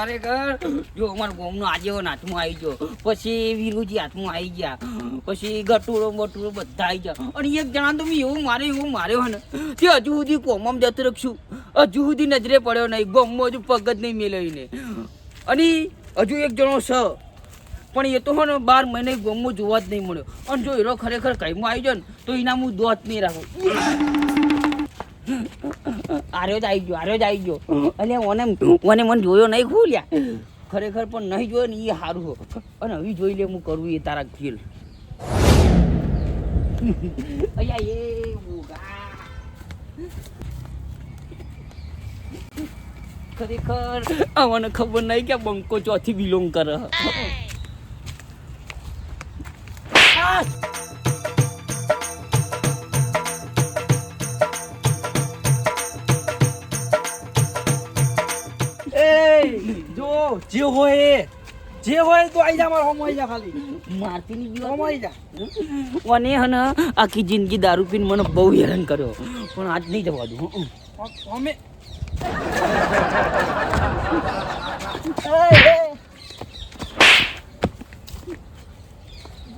ખરેખર જો અમારા ગામનો આગેવાન હાથમાં આવી ગયો, પછી વીરુજી હાથમાં આવી ગયા, પછી ગટુરો બટુરો બધા આવી ગયા, અને એક જણા તો મેં એવું માર્યો ને તે હજુ સુધી કોમમાં જતો રખશું, હજુ સુધી નજરે પડ્યો નહીં, ગામમાં હજુ પગ જ નહીં મેળવીને. અને હજુ એક જણો છે પણ એ તો હે ને 12 મહિને ગામમાં જોવા જ નહીં મળ્યો. અને જો એનો ખરેખર કઈમાં આવી જાય ને તો એના હું દોત નહીં રાખું. આર્યો જ આવી ગયો અને ઓને મને જોયો નહીં ખોલ્યા ખરેખર, પણ નહીં જોયો ને એ સારું હો. અને હવે જોઈ લે હું કરું એ તારા ખેલ. અહીંયા એ ખરેખર મને ખબર નહીં કે બંકો ચોથી બિલોંગ કરે. જો જે હોય તો આવી જા, મારો આવી જા, ખાલી મારતી નહીં આવી જા. અને હને આખી જિંદગી દારૂ પીને મને બહુ હેરાન કર્યો, પણ આજ નહીં જવા દઉં. અમે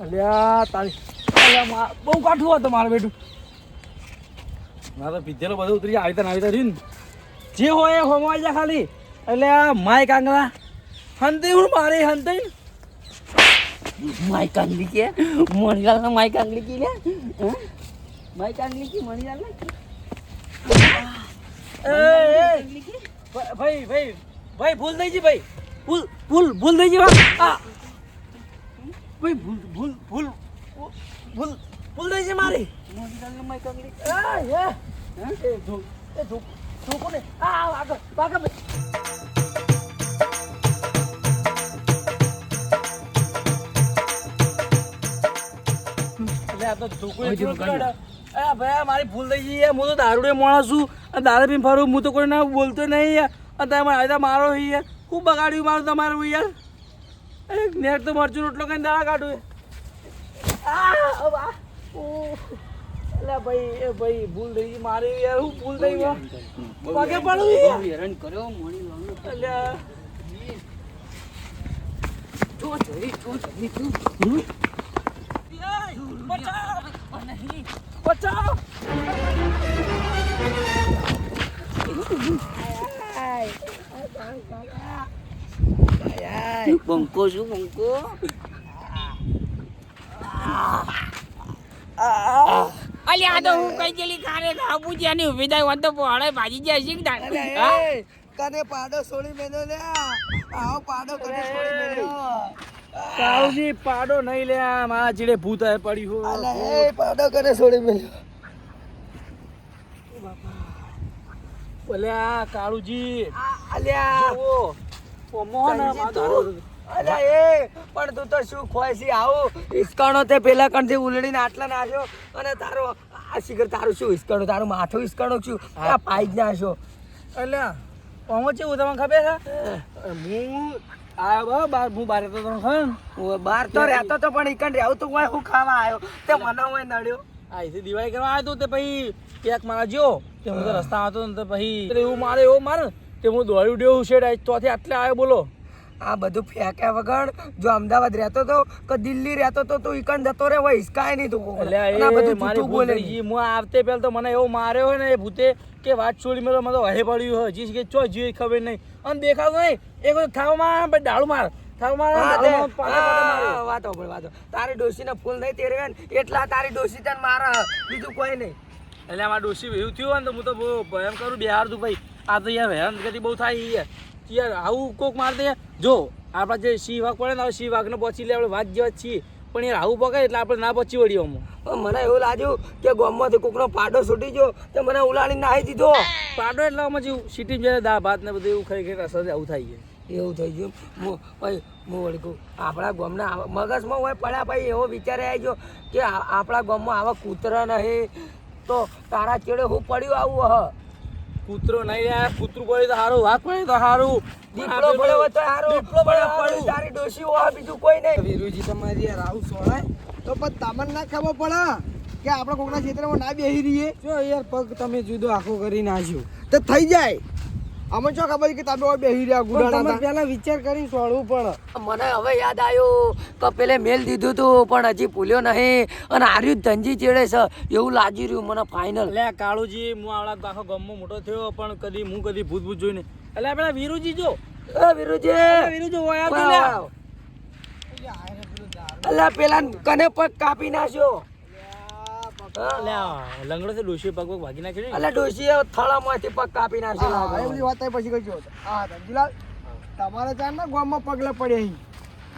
અલ્યા તારી બહુ કાઠું હતું મારું બેટું. મારે પીધેલો બધું ઉતરી જાય, આવી રીતે રહ્યું ને જે હોય એ હોમવાઈ જા ખાલી. એટલે આ માય કાંગલા હંતી હું મારી હંતી માય કાંગલી કે મણીલાલ ના માય કાંગલી કી લે માય કાંગલી કી મણીલાલ ના ભાઈ ભૂલ થઈ ગઈ ભાઈ, ભૂલ થઈ ગઈ ભાઈ, ભૂલ થઈ ગઈ મારી. મણીલાલ ના માય કાંગલી ધોકો ને આગળ ભાઈ. મારી ભૂલ થઈ ગઈ, હું તો દારૂડે માણસ છું, દારૂ પીને ફરું, હું તો કોઈ ના બોલતો નહીં. અને તમે મારો યાર ખૂબ બગાડ્યું મારું તમારું યાર. નેટ તો મરચું રોટલો કઈ દાડા કાઢું. ભાઈ ભૂલ થઈ ગઈ મારી યાર, હું ભૂલ થઈ ગયો પગે પડું હેરાન કર્યો મણીલાલ. જો જઈ તું બચાવ. બંકો શું બંકો અલ્યા તો હું કઈ ગયેલી ખારે બાપુજી આની ઉભી થાય વાંધો પહોળે ભાજી જાય છે કને પાડો છોડી મેલો લે, આવો પાડો કને છોડી મેલો. કાળુજી પાડો નહીં લે, મારા ચીડે ભૂત પડ્યું. અલા એ પાડો કને છોડી મેલો. અલ્યા કાળુજી અલ્યા મોહન અલ્યા એ પણ તું તો શું ખોય છે આવું ઈસકાણો તે પેલા કણથી ઉલડીને આટલા નાખ્યો, અને તારો આ શિખર તારું શું ઈસકાણો, તારું માથું ઈસકાણો શું આ પાઈ જ નાખ્યો. અલ્યા પહોંચ છે તમને ખબર છે હું આવ્યો બાર, હું બાર હતો તમને ખબર ને બહાર તો રહેતો તો પણ ઈકણ રહેવું તો હોય હું ખાવા આવ્યો તે મને હોય નડ્યો. અહીંથી દિવાળી કરવા આવ્યો તો તે પછી પેક મારા જો તે હું તો રસ્તા આવતો ને તો પછી એવું મારે તે હું દોડ્યું ડેવું શેડ ચોથી આટલે આવ્યો. બોલો આ બધું ફેંક્યા વગર જો અમદાવાદ રહેતો તો કે દિલ્હી રહેતો તો તું ઈકણ જતો રે હોય હિસકાય નહીં તું. મારી બોલે હું આવતે પહેલા તો મને એવો માર્યો હોય ને એ ભૂતે કે વાત છોડી મેલો, મને તો વહે પડ્યું હોય જી કે ચો જીવે ખબર નહીં, અને દેખાતો નહીં એક થાવ માર પછી ડાળું માર થાવ માર વાતો તારી ડોશીને ફૂલ નહીં તેરે એટલા તારી ડોશી તને મારે, બીજું કોઈ નહીં. એટલે આમાં ડોશી એવું થયું હોય ને તો હું તો બહુ ભયમ કરું બિહાર તું ભાઈ. આ તો યાર હેરાન ગતિ બહુ થાય યાર, આવું કોક મારતે જો આપણા જે સિંહ વાઘ પડે ને સિંહ વાઘને પહોંચી લે આપણે વાત જેવા છીએ, પણ યાર આવું પકડે એટલે આપણે ના પહોંચી વળીએ. મને એવું લાગ્યું કે ગામમાંથી કોકનો પાડો છૂટી ગયો તો મને ઉલાડીને નાહી દીધો. પાડો એટલે આમાં જેવું સિટી જાય દાળ ભાત ને બધું એવું ખાઈ અસર આવું થાય છે. એવું થઈ ગયું ભાઈ. હું વળી કહું આપણા ગામના મગજમાં હોય પડ્યા ભાઈ એવો વિચાર આવી ગયો કે આપણા ગામમાં આવા કૂતરા નહીં તો તારા ચેડે હું પડ્યું આવું હ. કૂતરો નહીં યાર, કૂતરું પડે તો સારું, વાત પડે તો સારું, દીપડો પડે હોય તો સારું, દીપડો પડે તારી ડોશી હોય બીજું કોઈ નહીં. વીરુજી તમારી યાર આવું સોળાય તો પણ તમને ના ખબર પડે કે આપણે કોકના ક્ષેત્રમાં ના બેસી રહીએ. જો યાર પગ તમે જુદો આખો કરી નાખ્યો તો થઈ જાય. અમે શું ખબર કે તમે ઓય બેહી રહ્યા ગુડાણા તમારે પેલા વિચાર કરીને સોળવું પણ મને હવે યાદ આવ્યું કે પેલે મેલ દીધું તું પણ હજી ભૂલ્યો નહીં અને આર્યું ધનજી ચેડે છે એવું લાગી રહ્યું મને ફાઇનલ. એટલે કાળુજી હું આવડા આખો ગામમાં મોટો થયો પણ કદી ભૂત જોઈને એટલે પેલા વીરુજી જો એ વીરુજી વીરુજી ઓયા તો વાહ, લ્યા. વાહ. અલા પેલા કને પગ કાપી નાખ્યો. લ્યા, લંગડો છે ડોશી પગ ભાગી નાખ્યો ને. અલા ડોશીએ થળામાંથી પગ કાપી નાખ્યો હા, એ લાગે. બધી વાત પછી કઈ જો હા ધનજીલાલ તમારા ચાર ના ગામમાં પગલા પડ્યા અહીં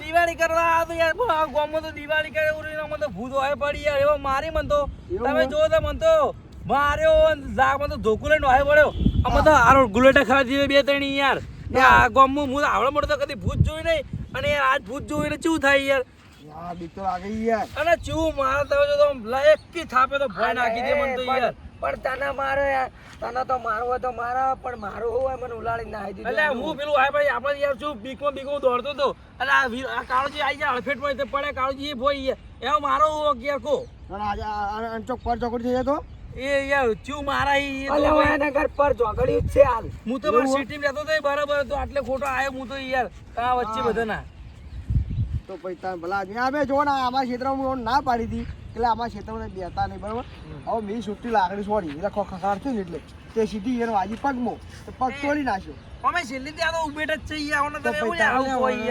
દિવાળી કરવા આ તો યાર આ ગામમાં તો દિવાળી કરે ઉરીમાં તો ભૂત હોય પડી યાર એવો મારી મન તો એવું તમે હોય? જો તો મન તો માર્યો જાગમાં તો ધોકું લઈને હોય પડ્યો આમાં તો આરો ગુલેટા ખાવા દીધો બે ત્રણ યાર ને આ ગામમાં હું આવડો મોટો તો કદી ભૂત જોઈ નહીં અને યાર આજ ભૂત જોઈને શું થાય યાર હા બીક તો લાગે ઈ યાર અને ચૂ મારા તમે જો તો લાયક કી થાપે તો ભય નાખી દે મન તો યાર પણ તને મારો યાર તને તો મારવો હોય તો મારા પણ મારું હોય મને ઉલાડી નાખી દીધું. એટલે હું પેલું આ ભાઈ આપણે યાર શું બીકમાં દોડતો હતો અને આ કાળુજી આવી જાય હળફેટમાં તે પડે કાળુજી એ ભોઈ યાર એવો મારો યાર કો અને આજે અંચોક પર ચોકડી થઈ જાય તો એ યાર ચૂ મારા ઈ તો અલ્યા ભાઈ. એના ઘર પર ઝઘડ્યું જ છે હાલ. હું તો મારી સિટીમાં રહેતો હતો બરાબર તો આટલે ખોટો આવ્યો હું તો યાર આ વચ્ચે બધાના તો પછી તમે ભલા આદમી આ જો ને અમારા ક્ષેત્રમાં હું ના પાડી હતી એટલે અમારા ક્ષેત્રમાં બેતા નહીં બરાબર હવે મેં સુટ્ટી લાકડી છોડી એટલે ખખાર થયું ને એટલે તે સીધી એનો વાજી પગમાં તો પગ તોડી નાખ્યો અમે છેલ્લી ત્યાં તો ઉભેટ જ છે યાર ઓને તો તમે પછી એવું આવું કોઈ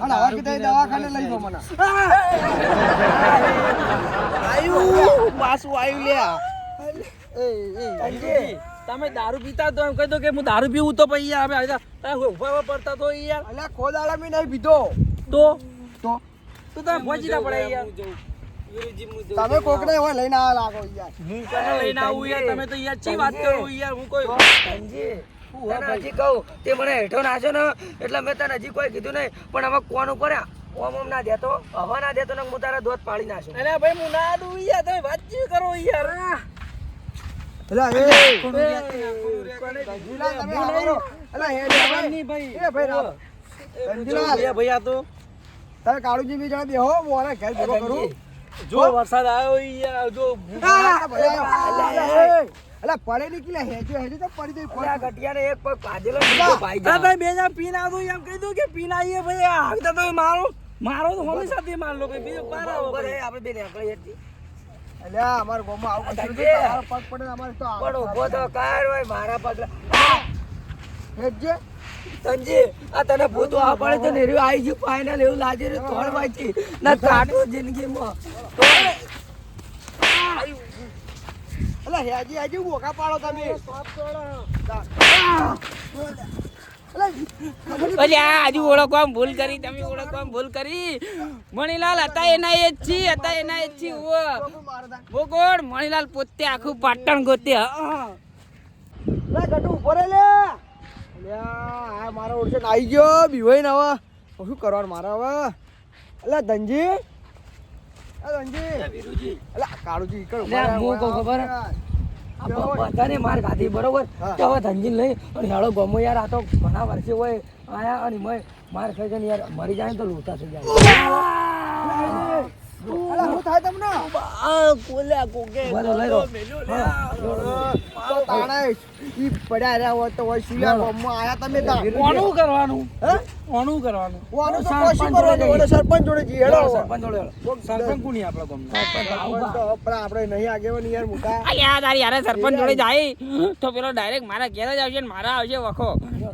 અને હવે કીધા દવાખાને લઈ જાઓ મને આયુ પાછું આયુ લ્યા એ તમે દારૂ પીતા તો એમ કહી દો કે હું દારૂ પીવું તો પછી યાર અમે આવી તમે ઉભા પડતા તો યાર અલ્યા ખોદાડા મેં નહીં પીધો તો તો તમે પહોંચી ના પડે યાર તમે કોકને હોય લઈને આ લાગો યાર હું કને લઈને આવું યાર તમે તો યાર ચી વાત કરો યાર હું કોઈ ધનજી, તને હજી કહું તે મને હેઠો નાખ્યો ને એટલે મેં તને હજી કોઈ કીધું નહીં પણ હવે કોણ ઉપર ઓમ ઓમ ના દેતો હવા ના દેતો ને હું તારા દોત પાડી નાખ્યો. અરે ભાઈ હું ના દઉં યાર તમે વાત ચી કરો યાર અલ્યા ધનજીલાલ તમે આવો અલ્યા હે ભાઈ એ ભાઈ રામ ધનજીલાલ ભાઈ આ તો તમે કાળુજી બી જણા બેહો હું આને ઘેર ભેગો કરું જો વરસાદ આવ્યો યાર જો અલ્યા પડે નીકળ્યા હેજો તો પડી અલ્યા જાય ગટિયાને એક પગ પાદેલો ને બીજો ભાઈ અરે જા. ભાઈ બે જણ પીને આવું એમ કહી દઉં કે પીને આવીએ ભાઈ આવી તો તમે મારો તો હોમી સાથે માર લો ભાઈ બીજો પાર આવો ઉપર હે, આપણે બે નીકળીએ છીએ. અલ્યા અમારા ગામમાં આવું કશું ધનજી. નથી. તારો પગ પડે ને અમારે તો પણ ઊભો તો કર હોય મારા પગલા. હેજે ધનજી, આ તને ભૂત આ પડે તો ને રહ્યું આવી ગયું ફાઇનલ એવું લાગી રહ્યું તોડ વાંચી ના કાઢું જિંદગીમાં અલ્યા હેજી મોકા પાડો તમે અલ્યા હજુ ઓળખવામાં ભૂલ કરી તમે ઓળખવામાં ભૂલ કરી મણીલાલ હતા એના એ જ છીએ બોકોડ મણીલાલ પોતે આખું પાટણ ગોતે ગટુ ઉભો રે લે અલ્યા આ મારો ઓળશે આવી ગયો બીવાઈ ને હવે શું કરવાનું મારે હવે અલ્યા ધનજી ધનજી અલ્યા કાળુજી કર અલ્યા, હું કહું ખબર હે? બધાને માર ખાધી બરોબર હા. તો હવે ધનજી લઈ અને હેળો ગમો યાર આ તો ઘણા વર્ષે હોય આયા અને માર ખાઈ જાય ને યાર મરી જાય ને તો લોટા થઈ જાય. અલ્યા શું થાય તમને બોલો, લઈ લો. તો તાણે ઈ પડ્યા રહ્યા હોત તો હોય શિયા ગામમાં આયા તમે તાણ કોનું કરવાનું હે કોનું કરવાનું ઓનું તો સરપંચ કોશી જોડે કરવાનું ઓલો સરપંચ જોડે જઈએ હેડો સરપંચ જોડે હેળો. સરપંચ કોની આપણા ગામના તો પણ આપણે નહીં આગેવાન યાર મોટા અલ્યા તારી યાર સરપંચ જોડે જાય તો પેલો ડાયરેક્ટ મારા ઘેર જ આવશે ને મારા આવશે વખો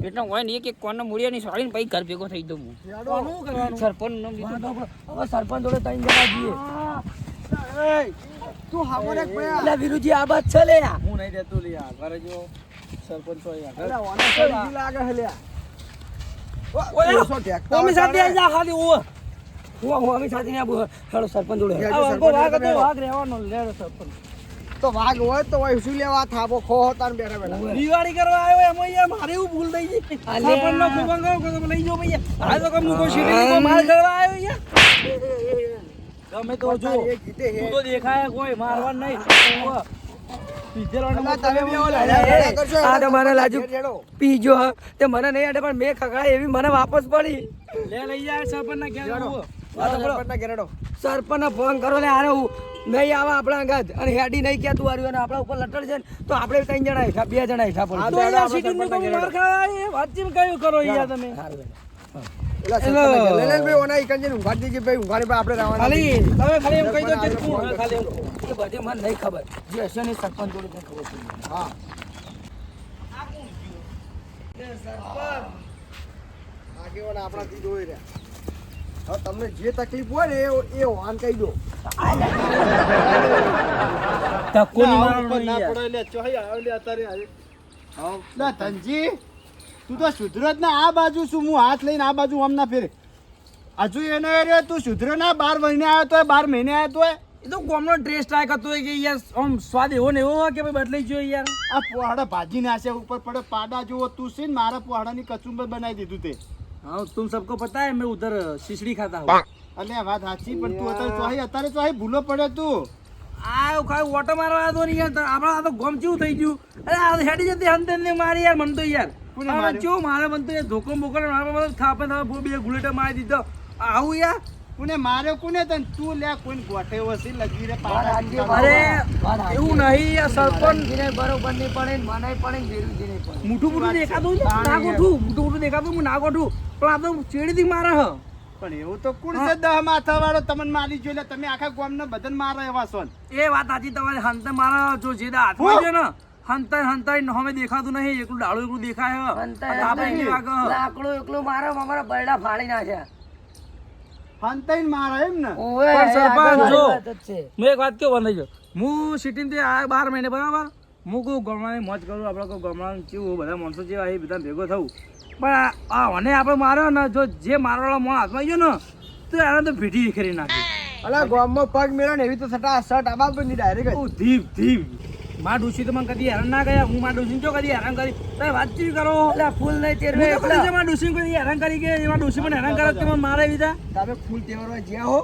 એટલે હોય નહીં કે કોનો મૂળિયો ની સોળીને પછી ઘર ભેગો થઈ દઉં હું કોનું કરવાનું હા, સરપંચ નું તો હવે સરપંચ જોડે ત્રણ જણા જઈએ. એય, તું હામો રે પડ્યા અલ્યા વીરુજી આ બાત છે લે યાર. હું નહીં દેતો લ્યા ઘરે જો સરપંચ હોય અલ્યા ઓના તો ઈ લાગે હે લ્યા ઓય, ઓછો ટેકતા કોમી સાથે આવી જા ખાલી ઓ હું અમે સાથે ને આવું હેળો સરપંચ જોડે હેળો. યા. આ વાઘ વાઘ હતો વાઘ રહેવાનો લેડો સરપંચ તો વાઘ હોય તો હોય શું લેવા થાપો ખો હોતા ને બેઠા બેઠા દિવાળી કરવા આવ્યો એમાં યાર મારે એવું ભૂલ થઈ ગઈ અલ્યા. સરપંચ નો કુપન ગયો કે તમે લઈ જાઓ ભૈયા આ તો કમ કોઈ સીટી માર કરવા આવ્યો યાર તમે તો જો એ ગીતે હે તું તો દેખાય કોઈ મારવા નહીં પીધેલો અલ્યા તમે બે ઓલા અલ્યા, હેડા કરશો, આ તો મને લાજુ હેડો. પીજો હ. તે મને નહીં અડે પણ મેં ખકડાય એવી મને વાપસ પડી. લે લઈ જાય સરપંચ ના ઘેર હેડો. આવું. આ તો બોલો. સરપંચના ઘેર હેડો. સરપંચને ફોન કરો લે હારે હું નહીં આવે આપણા અંગાત અને હેડી નહીં કહેતું વાર્યું અને આપણા ઉપર લટડ છે ને તો આપણે 3 જણા હેઠા 2 જણા હેઠા હા, પડી તો યાર સિટીનું તો માર ખાવા એ વાતચીત કયું કરો યાર તમે પેલા સરપંચ લેલેભાઈ ઓના ઈકન જઈને ઊંઘાડી દેજે ભાઈ, ઊંઘાડી ભાઈ આપણે રહેવાના ખાલી નથી. તમે ખાલી એમ કહી દો કે શું ખાલી એમ કહો. એ બધી મને નહીં ખબર જે હશે ને એ સરપંચ જોડે તને ખબર પડી હા આગેવાન આપણાથી જોઈ રહ્યા. હવે તમને જે તકલીફ હોય ને એ વાન કહી દો. ધક્કોની ના, મારવાનો ના યાર. પડો લે, ચોહી આવે લે અત્યારે આજે. લે, ધનજી, તું તો સુધરો જ ના. આ બાજુ શું હું હાથ લઈને આ બાજુ આમ ના ફેરે. હજુ એને રે તું સુધરો ના. 12 મહિને આવ્યો તો 12 મહિને આવ્યો તો એ તો કોમનો ડ્રેસ ટ્રાય કરતો હોય કે યાર આમ સ્વાદ એવો ને એવો હોય કે ભાઈ બદલાઈ ગયો યાર. આ પોહાડા ભાજી નાશે ઉપર પડે પાડા જેવો તું છે ને મારા પોહાડાની કચુંબર બનાવી દીધું તે. हाँ तुम सबको पता है मैं उधर सिसड़ी खाता हूँ. અલે આ વાત સાચી પણ તું અત્યારે ચોહી ભૂલો પડે તું. આ ખાલી ઓટો મારવા આવ્યો ને યાર આપણા આ તો ગોમ જેવું થઈ ગયું. અરે આ હેડી જતી હંતે ને મારી યાર મન તો યાર. કોને અરે માર્યો? જો મારે મન તો યાર ધોકો બોકો મારવા મને થાપે થાપે બે ગુલેટા મારી દીધો. આવું યાર. કોને માર્યો કોને તને? તું લે કોઈને ગોઠે વસી લગી રે પાડા. અરે એવું નહીં યાર સરપંચ સરપંચ બરોબર નહીં પડે ને મને પડે ને વેરુજી નહીં પડે મોટું મોટું દેખાતું છે. ના ગોઠું મોટું મોટું દેખાતું હું ના ગોઠું પણ આ તો ચેડીથી મારે હ. પણ એવું તો કોણ છે 10 માથા વાળો તમને મારી જોઈ લે. તમે આખા ગામને બધાને મારો એવા છો ને. એ વાત સાચી તમારી. હંતે મારા જો જે હાથમાં છે ને હંતાઈ હમે દેખાતું નહીં. એકલું ડાળું એકલું દેખાય હ. અંતર આપણે કેવી વાગે હ. લાકડું એકલું મારે અમારા બરડા ફાડી નાખ્યા હંતાઈને મારો એમ ને. ઓવે પણ સરપંચ આ જો. વાત જ છે. હું એક વાત કેવું બનાવી હું સિટીથી આ 12 મહિને બરાબર હું કોઈ ગમણાની મોજ કરું. આપણે કોઈ ગમણાનું કેવું બધા માણસો જેવા એ બધા ભેગો થવું. પણ આ મને આપણે માર્યો ને જો જે મારવાળા મોણ હાથમાં ગયો ને તો એને તો ભીટી વિખેરી નાખી. અલા ગામમાં પગ મેળો ને એવી તો સટા શર્ટ આબા પર ની ડાયરેક્ટ ઓ ધીપ ધીપ માર ડોશી તો મને કદી હેરાન ના કર્યા. હું માર ડોશીને જો કદી હેરાન કરી તમે વાતચીત કરો. અલા ફૂલ નહીં હું તેરવે તો કદી માર ડોશીને કદી હેરાન કરી કે એમાં ડોશી મને હેરાન કરે કે મને મારે એવી રીતે. તમે ફૂલ તહેવારમાં જ્યાં હો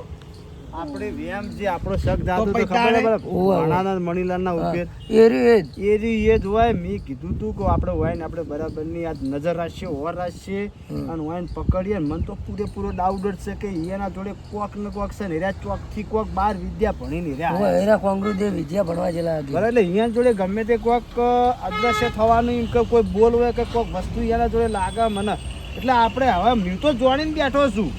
આપણે વ્યાયામ જે આપણો શક દાદુ તો પૈતાળે. ખબર છે ઓવે. ભાણાના મણીલાલના ઉપેર એરી એ રી એ જ હોય. મેં કીધું તું કે આપણે હોય ને આપણે બરાબરની આ નજર રાખીએ ઓર રાખીએ અને હોય ને પકડીએ ને મને તો પૂરેપૂરો ડાઉટ છે કે એના જોડે કોક ને કોક છે ને રહ્યા ચોકથી કોક 12 વિદ્યા ભણીને ઓવે રહ્યા. એરા કોંગ્રેસ વિજયા ભણવા જેલા હતી બરાબર એટલે અહીંયા જોડે ગમે તે કોક અદ્રશ્ય થવાનું એમ કે કોઈ બોલ હોય કે કોક વસ્તુ એના જોડે લાગે મને. એટલે આપણે હવે હું તો જોડીને બેઠો છું.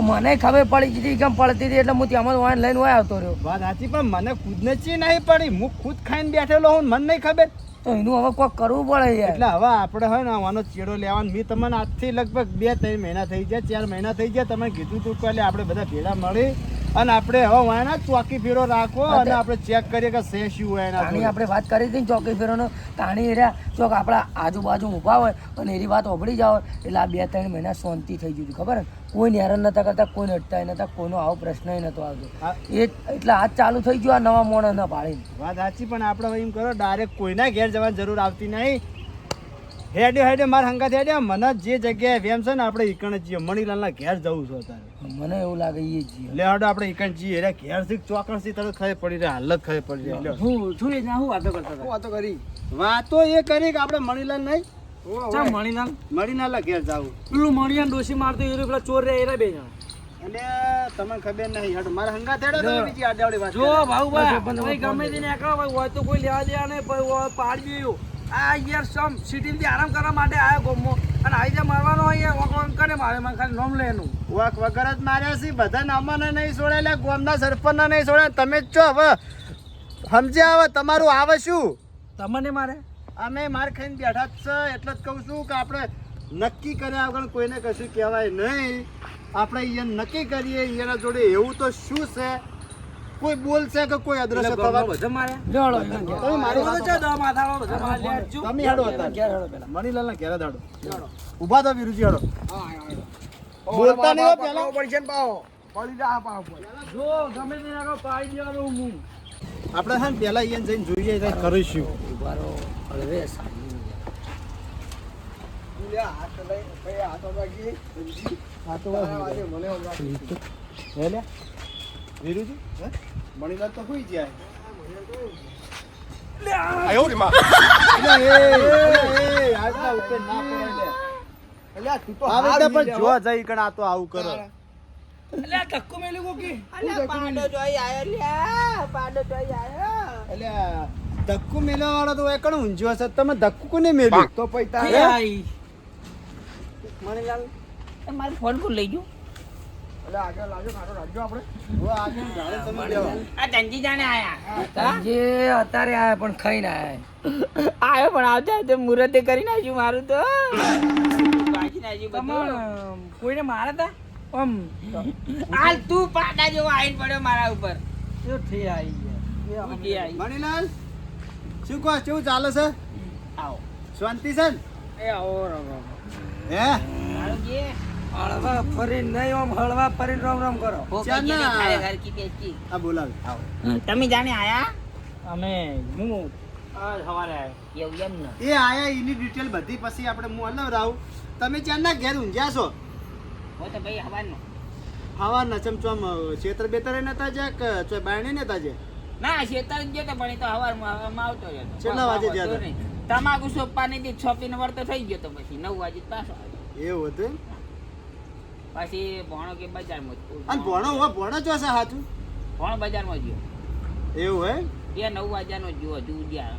મને ખબર પડી ગઈ હતી કેમ પડતી હતી એટલે હું ત્યાં વાન લઈને વાય આવતો રહ્યો વાત સાચી પણ મને ખુદને ચી નહીં પડી. હું ખુદ ખાઈને બેઠેલો હું મને નહીં ખબર. તો એનું હવે કોક કરવું પડે યાર એટલે હવે આપણે હોય ને આનો ચેડો લેવાનો. મેં તમને આજથી લગભગ 2-3 મહિના થઈ ગયા 4 મહિના થઈ ગયા તમે કીધું તું કે આપણે બધા ભેળા મળી અને આપણે હવે વાયના ચોકી ફેરો રાખો અને આપણે ચેક કરીએ કે શે શું હોય એના તાણી જોડે. આપણે વાત કરી હતી ને ચોકી ફેરોનો તાણી એર્યા ચોક આપણા આજુબાજુ ઊભા હોય અને એની વાત ઓભળી જાવ એટલે આ 2-3 મહિના શાંતિ થઈ ગઈ હતી ખબર ને કોઈને હેરાન નતા કરતા કોઈને અટતા નતા કોઈનો આવો પ્રશ્ન નતો આવતો હા. એ એટલે આજ ચાલુ થઈ ગયો આ નવા મોણ ના પાડીને વાત સાચી પણ આપણે હવે એમ કરો ડાયરેક્ટ કોઈના ઘેર જવાની જરૂર આવતી નહીં. હેડે હેડે મારા હંગાત હેડે મને જે જગ્યાએ વેમ છે ને આપણે ઈકણ જઈએ મણીલાલના ઘેર જવું છે અત્યારે. મને એવું લાગે એ જ લે હડો આપણે ઈકણ જઈએ એટલે ઘેર થી ચોકણથી તરત ખબર પડી રહે હાલત ખબર પડી રહે. લ્યો. હું છું એ ના હું વાતો કરતા શું હતા. વાતો કરી વાતો એ કરી કે આપણે મણીલાલ નહીં ચા મણીલાલ મણીલાલના ઘેર જવું. પેલું મણિયાન ડોશી મારતો એ પેલા ચોર રે એરા બે જણા. એટલે તમને ખબર નહીં હડો મારા હંગાત હેડો તમે બીજી આડાવડી વાત જો કરે. ભાઉભાઈ ભાઈ ગમે તેને એકલા હોય તો કોઈ લેવા દેવા નહીં પણ પાડી દેવું. આ યાર સમ સિટીથી આરામ કરવા માટે આવ્યો ગોમો અને આવી જાય મારવાનો હોય વોક કરે મારે મને ખાલી નોમ લે એનું. વાક વગર જ માર્યા છે બધા નામાને નહીં છોડે એટલે ગામના સરપંચને નહીં છોડે. તમે જ છો હવે સમજ્યા હવે તમારું આવે શું. તમને મારે અમે માર ખાઈને બેઠા જ છે એટલે જ કહું છું કે આપણે નક્કી કર્યા વગર કોઈને કશું કહેવાય નહીં. આપણે અહીંયા નક્કી કરીએ એના જોડે એવું તો શું છે કોઈ બોલશે કે કોઈ અદ્રશ્ય થવા. બધા મારે જોડો તમે મારી વાત છે દવા માથાળો બધા મારે લે આવજો. તમે હેડો હતા મણીલાલના ઘેર દાડો ઊભા થા વિરુજી હેડો. બોલતા નહીં હો પહેલા. પડશે ને પાવો પડી જા પાવ પર જો ગમે તેને આગળ પાડી દેવાનું હું. આપણે હા ને પહેલા અહીંયા જઈને જોઈએ કંઈક કરીશું. ઉભારો હળવે સાંભળી લે હાથ લઈ ભાઈ હાથો વાગી હા તો આજે મને હે લે વિરુજી હે મણીલાલ તો હોઈ જાય. આજના ઉપર ના પડાય લે. એટલે તું તો આવે હાર તો પણ વીલે જો હો. જઈ કણ આ તો આવું કરો. અલ્યા ધક્કો મેલ્યું કોકે અલ્યા પાડો જોઈ આયો લ્યા પાડો જોઈ આયો એટલે ધક્કુ મેળવા વાળો તો એકણ ઊંઝો હશે તમે ધક્કુ કોને મેલ્યું તો પછી તાર એ આઈ મણીલાલ એ મારો ફોન કોણ લઈ ગયો એટલે આગળ લાજો ખાટો રાખજો આપણે ઓ આગળ ગાળે તમે લેવા આ ધનજી જાણે આયા જે અત્યારે આયા પણ ખાઈને આયા આયો પણ આવતા આવતા મુહૂર્તે કરી નાખ્યું મારું તો બાજી નાખ્યું બધું તમાર કોઈને મારા તા આમ હાલ તું પાડા જેવો આઈને પડ્યો મારા ઉપર શું થઈ આવી ઉડી આઈ. મણીલાલ શું કહો કેવું ચાલે છે આવો શાંતિ છે ને એ આવો રમો હે મારું જે હળવા ફરીને નહીં આમ હળવા ફરીને રામ રામ કરો ભોગા જેને ખાય ઘર કી બેચી. આ બોલાવ તમે જાણે આયા અમે હું આ સવારે આવ્યો એવું એમ ને એ આયા એની ડિટેલ બધી પછી આપણે હું હલાવરાવું તમે ચારના ઘેર ઊંઝ્યા છો હો તો ભાઈ હવાનો હવા ન ચમચમ ક્ષેત્ર બેતરે નતા જ્યાં કે ચોય બાયણે નતા જ્યાં ના શેતર જ ગયો તો પણ એ તો હવારમાં આવતો રહ્યો તો. કેટલા વાગે ગયા વાંધો હતા? નહીં. તમાકુ સોપાની થી છોપીને વળતો થઈ ગયો તો પછી 9 વાગે પાછો આવ્યો. એવું હતું પછી ભણો કે બજારમાં જ. અને ભણો હો ભણો છો છે સાચું ભણો બજારમાં ગયો એવું હે એ 9 વાગ્યાનો જ ગયો હજુ ઉડ્યા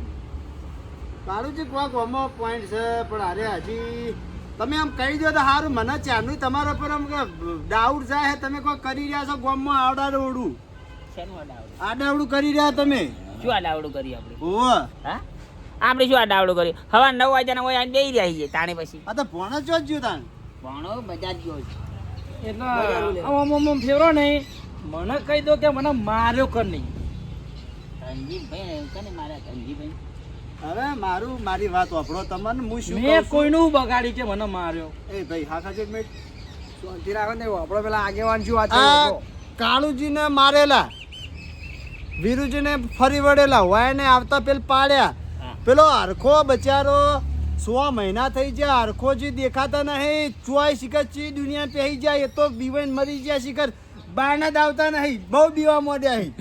કાળુજી કોક ઓમો પોઈન્ટ છે પણ અરે હજી તમે આમ કહી દો તો સારું મને ચારનું તમારા પર આમ ડાઉટ જાય છે તમે કોઈ કરી રહ્યા છો ગોમમાં આવડાવડું શેનું અડાવડું આડાવડું કરી રહ્યા તમે શું અડાવડું કરી આપણે ઓહ હા આપણે શું અડાવડું કરી હવા 9 વાગ્યાના હોય આને બેહી રહ્યા છીએ તાણે પછી આ તો ભણો છો જ જ્યું તાન ભણો બજાર ગયો છે. એટલે આમ આમ આમ ફેરો નહીં મને કહી દો કે મને માર્યો કર નહીં ધનજીભાઈ કને માર્યા ધનજીભાઈ હવે મારી વાત વાપરો તમને હું શું મેં કહું છું? કોઈનું બગાડી કે મને માર્યો એ ભાઈ હા ખાજે મેં શાંતિ રાખો ને આપણે પેલા આગેવાન શું વાત આ છે કાળુજીને મારેલા વીરુજીને ફરી વળેલા વાયને આવતા પેલ પાડ્યા હા. પેલો હરખો બચારો 100 મહિના થઈ ગયા હરખો જે દેખાતા નહીં ચોય શિખર ચી દુનિયા પહેરી જાય એ તો બીવાઈને મરી ગયા શિખર બાયના જ આવતા નહીં બહુ બીવા મોડ્યા હી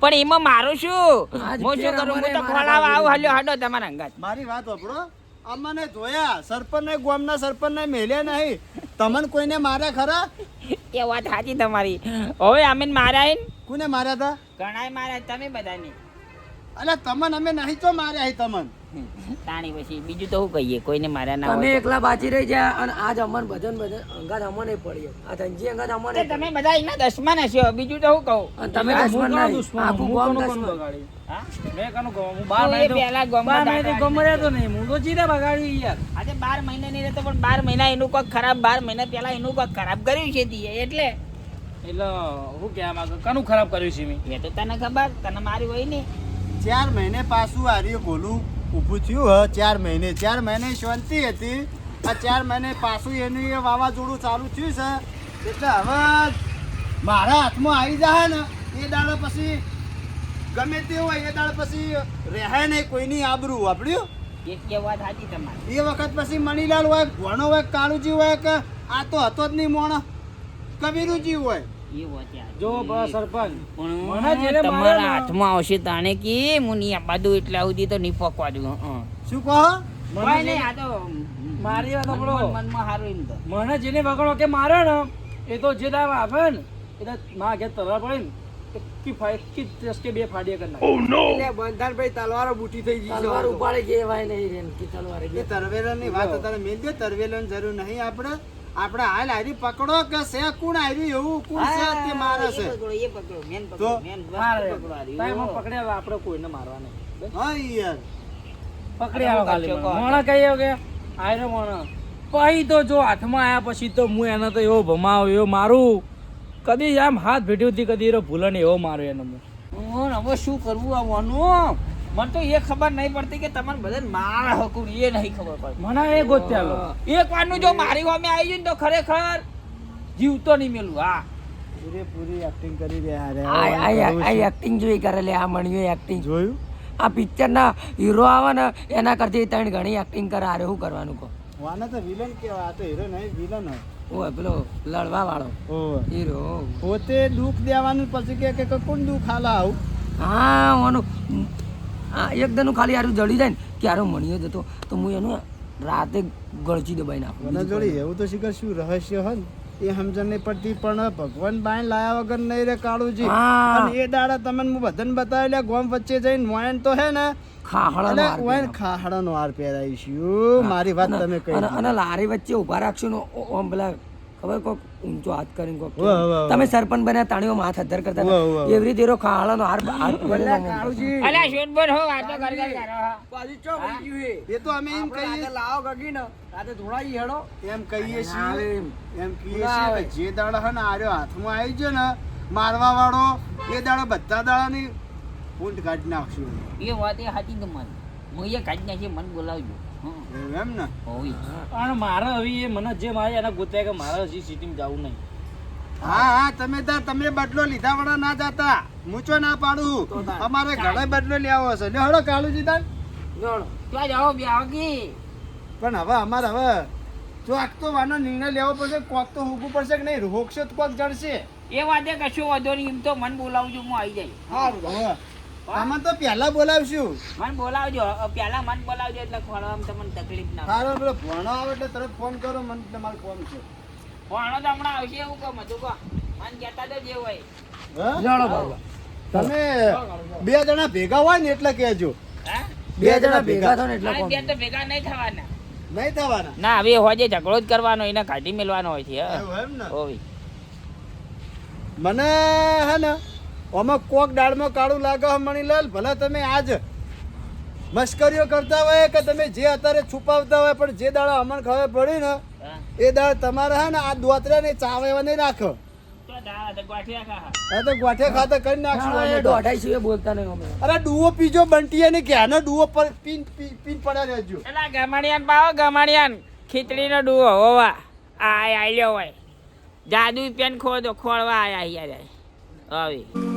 પણ એમાં મારું શું આજ હું શું ફેર કરું હું અમારે તો મારા ખોલાવા આવું બાજુ હલ્યો હડો તમારા અંગાત મારી વાત વાપરો અમને જોયા સરપંચને ગામના સરપંચને મેલ્યા નહીં તમને કોઈને માર્યા ખરા એ વાત સાચી તમારી હવે અમે માર્યા હે ને કોને માર્યા હતા ઘણાય માર્યા તમે બધાને અલ્યા તમને અમે નહીં તો માર્યા હી તમને તાણી પછી બીજું તો શું કહીએ કોઈને માર્યા ના તમે હોય એકલા બાચી રહી ગયા અને આજ અમન ભજન અંગાત અમને પડી આ ધનજી અંગાત તો. અમને તમે બધા એના દસમાં હશો બીજું તો શું કહું અને તમે હું દસમન કોનો નહીં દુશ્મન? આખું હું ગામ કોનો કોનો દસમન. બગાડી? હા મેં કાનો કહું? હું હું બાર એ મહિને પહેલા ગામમાં બાર મહિને દાખલા ગમે રહેતો નહીં હું તો ચીરે બગાડી યાર આજે 12 મહિના નહીં રહેતો પણ 12 મહિના એનું કોઈક ખરાબ 12 મહિના પહેલા એનું કોઈક ખરાબ કર્યું છે તીએ એટલે એટલે હું કહેવા માંગુ કાનું ખરાબ કર્યું છે મેં એ તો તને ખબર તને મારી હોય ને 4 મહિને પાછું આર્યું ગોલું ઊભું થયું હ 4 મહિને 4 મહિને શાંતિ હતી આ 4 મહિને પાછું એનું એ વાવાઝોડું ચાલુ થયું છે એટલે હવે મારા હાથમાં આવી જાય ને એ દાડો પછી ગમે તે હોય એ દાડો પછી રહે નહીં કોઈની આબરૂ વાપર્યું એ વાત સાચી તમારી એ વખત પછી મણીલાલ હોય ભણો હોય કાળુજી હોય કે આ તો હતો જ નહીં મોણ કબીરુજી હોય એ વાત યાર. જો બસ સરપંચ મને પણ જેને તમારા માર્યો ને- હાથમાં આવશે તાણે કે હું નહીં આ બધું એટલા સુધી તો નહીં પકવા દઉં શું કહો કોઈ મને નહીં આ તો મારી વાત સાંભળો. મનમાં સારું એમ તો મને જેને બગાડો કે માર્યો ને એ તો જે દાવ આપે ને એટલે માં ઘેર તલવાર પડે ને એકી ચસકે બે ફાડીએ કરી નાખે. એટલે બંધાન ભાઈ તલવારો બૂટી થઈ ગઈ છે તલવાર ઉપાડી જેવાય નહીં રેન કે તલવાર એ તરવેલની વાત તારે મેલ દે તરવેલની જરૂર નહીં આપણે હાલ હારી પકડો કે છે કોણ હાર્યું એવું કોણ છે તે મારે છે એ પકડો મેન તો? પકડો મેન મારે. પકડો આ રહ્યું. તાઈ એમાં પકડ્યા હવે આપણે કોઈને મારવા નહીં. હા યાર પકડી આવો ખાલી ચોખ્ખો મને. મોણા કહીએ કે આયરો મોણા પછી તો જો હાથમાં આવ્યા પછી તો હું એને તો એવો ભમાવ એવો મારું કદી આમ હાથ ભેટ્યો હતી કદી એનો ભૂલે નહીં એવો માર્યો એને હું. હવે શું કરવું આવવાનું મને તો એ ખબર નહીં પડતી કે તમારે બધાને માર હકું એ નહીં ખબર પડતી મને એ ગોત્યા લો એક વારનું જો મારી સામે આવી જાય ને તો ખરેખર જીવતો નહીં મેલું હા પૂરેપૂરી એક્ટિંગ કરી રહ્યા રે આ એક્ટિંગ જોઈ કરે લે આ મણિયો એક્ટિંગ જોયું આ પિક્ચર ના હીરો આવે ને એના કરતી ત્રણ ઘણી એક્ટિંગ કરે આરે શું કરવાનું કહો વાને તો વિલન કેવા આ તો હીરો નહીં વિલન હોય ઓય પેલો લડવા વાળો ઓહ હીરો પોતે દુઃખ દેવાનું પછી કે કોણ દુઃખ હાલા આવું હા ઓનું આ એકદમ ખાલી આરું જડી જાય ને કે આરો મણિયો જતો તો હું એનું રાતે ગળચી દબાઈ નાખું મને જોડી એવું તો શીખર શું રહસ્ય હોય ને એ સમજણ નહીં પડતી પણ ભગવાન બાઈને લાયા વગર નહીં રે કાળુજી. હા. અને એ દાડા તમને હું બધાને બતાવી લે ગોમ વચ્ચે જઈને મોયન તો હે ને ખાહડાનો હાર ઓયન પહેરાવો. ખાહડાનો હાર પહેરાવીશું. મારી વાત તમે કહી અને દીધી. લારી વચ્ચે ઊભા રાખશું ને ઓમ પેલા ખબર કોક ઊંચો હાથ કરીને કોક વાહ, વાહ, વાહ. તમે સરપંચ બન્યા તાણીઓ હાથ હદ્દર કરતા હતા. વાહ, વાહ, વાહ. એવી રીતે એરો ખાહડાનો હાર હાથ પહેરીને આમ કાળુજી અલ્યા શોધબોધ હો વાતો કર કરો બાજુ ચો વહી ગયું એ તો અમે એમ આપણે કહીએ રાતે લાવો ગગી ને રાતે ધોળાઈ હેડો એમ કહીએ ના આવે છીએ એમ. એમ કહીએ ના છીએ આવે. કે જે દાડો હે ને આર્યો હાથમાં આવી ગયો ને મારવા વાળો એ દાડો બધા દાડાની ઊંટ કાઢી નાખશું. એ વાત એ સાચી તમારી હું એ કાઢી નાખી મને બોલાવજો હં. એવું એમ ને હોવી અને મારે હવે એ મને જે મારે એને ગોતાય કે મારે હજી સિટીમાં જવું નહીં. હા હા તમે બદલો લીધા વડા ના જાતા મૂચો ના પાડું. અમારે ઘરે બદલો લેવો હશે. લ્યો હળો કાળુજી તાન. જોડો. ત્યાં જાઓ બે કી પણ હવે અમારે હવે ચોક તો વાનો નિર્ણય લેવો પડશે. કોક તો હોકવું પડશે કે નહીં હોકશે તો કોક જડશે. એ વાતે કશો વાંધો નહીં એમ તો મને બોલાવજો હું આવી જાય સારું હવે આમાં તો પહેલા બોલાવશું. મને બોલાવજો પહેલા મને બોલાવજો એટલે ખોળવામાં તમને તકલીફ ના સારો પેલો ભણો આવે એટલે તરત ફોન કરો. મને તમારે ફોન છે. ભણો તો હમણાં આવશે એવું કહો બધું કહો મને કહેતા તો જે હોય હા? જોડો બાબા. તમે બે જણા ભેગા હોય ને એટલે કહેજો. હા બે જણા ભેગા થાવ ને એટલે મારે કોમ. બે તો ભેગા નહીં થવાના નહીં થવાના. ના હવે હોજે ઝઘડો જ કરવાનો એને કાઢી મેલવાનો હોય છે એવું એમ ને હોવી મને હે ને આમાં કોક દાળમાં કાળું લાગે હે મણીલાલ. ભલે તમે આજ મશ્કરીઓ કરતા હોય કે તમે જે અત્યારે છુપાવતા હોય પણ જે દાડા અમને ખબર પડી ને હા એ દાડા તમારે હે ને આ દોતરા ને ચાવેવા નહીં રાખો. તો દાડા તો ગોઠવ્યા ખા આ તો ગોઠે ખાતે કરી નાખશું હા, અમે એ તો. દોઢાઈ છે એ બોલતા નહીં અમે. અરે ડુઓ પીજો બંટીએ ને ક્યાંનો ડુઓ પર પીન પડ્યા રહેજો. એલા ગમાડિયાન પાવો ગમાડિયાન ખીચડીનો ડૂવો હોવા આ આલ્યો હોય જાદુ પેન ખોળવા આયા યાર આવી